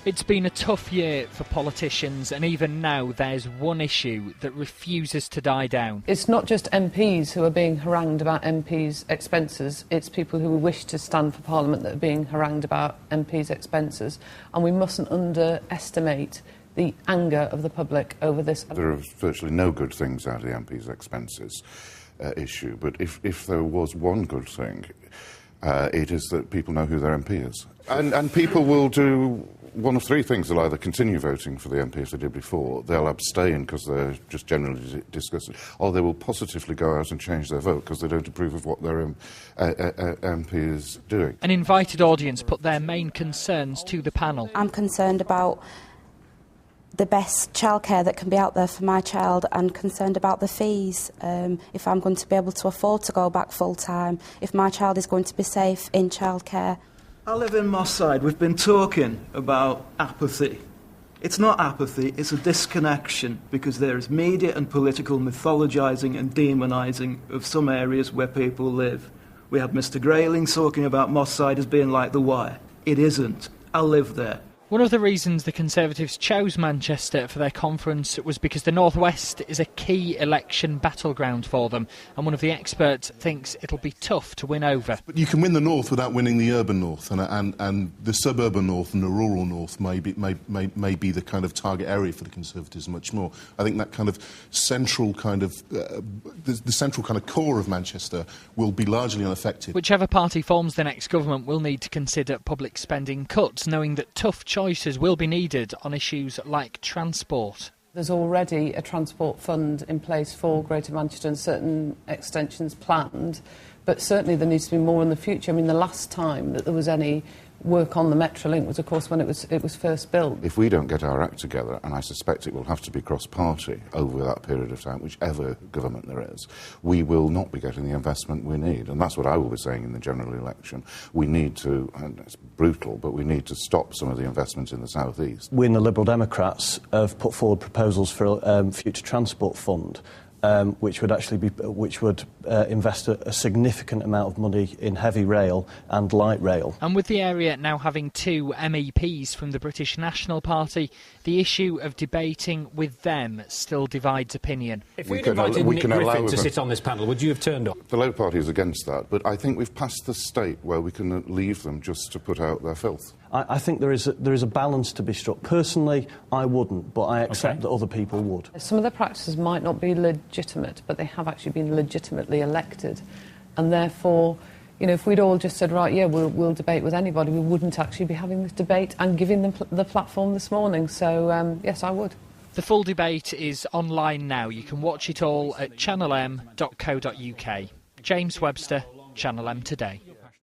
It's been a tough year for politicians, and even now there's one issue that refuses to die down. It's not just MPs who are being harangued about MPs' expenses, it's people who wish to stand for Parliament that are being harangued about MPs' expenses, and we mustn't underestimate the anger of the public over this. There are virtually no good things out of the MPs' expenses issue, but if there was one good thing, it is that people know who their MP is. And people will do one of three things. They'll either continue voting for the MP as they did before, they'll abstain because they're just generally disgusted, or they will positively go out and change their vote because they don't approve of what their MP is doing. An invited audience put their main concerns to the panel. I'm concerned about the best childcare that can be out there for my child, and concerned about the fees, if I'm going to be able to afford to go back full-time, if my child is going to be safe in childcare. I live in Moss Side. We've been talking about apathy. It's not apathy, it's a disconnection, because there is media and political mythologising and demonising of some areas where people live. We had Mr Grayling talking about Moss Side as being like the Wire. It isn't. I live there. One of the reasons the Conservatives chose Manchester for their conference was because the North West is a key election battleground for them, and one of the experts thinks it'll be tough to win over. But you can win the North without winning the urban North, and the suburban North and the rural North may be the kind of target area for the Conservatives much more. I think that kind of central kind of the central kind of core of Manchester will be largely unaffected. Whichever party forms the next government will need to consider public spending cuts, knowing that tough choices will be needed on issues like transport. There's already a transport fund in place for Greater Manchester and certain extensions planned, but certainly there needs to be more in the future. I mean, the last time that there was any work on the Metrolink was, of course, when it was first built. If we don't get our act together, and I suspect it will have to be cross-party over that period of time, whichever government there is, we will not be getting the investment we need. And that's what I will be saying in the general election. We need to, and it's brutal, but we need to stop some of the investments in the South East. We and the Liberal Democrats have put forward proposals for a future transport fund, which would invest a significant amount of money in heavy rail and light rail. And with the area now having two MEPs from the British National Party, the issue of debating with them still divides opinion. If we'd invited Nick Griffin to sit on this panel, would you have turned up? The Labour Party is against that, but I think we've passed the state where we can leave them just to put out their filth. I think there is a balance to be struck. Personally, I wouldn't, but I accept that other people would. Some of their practices might not be legitimate, but they have actually been legitimately elected. And therefore, you know, if we'd all just said, right, yeah, we'll debate with anybody, we wouldn't actually be having this debate and giving them the platform this morning. So, yes, I would. The full debate is online now. You can watch it all at channelm.co.uk. James Webster, Channel M Today.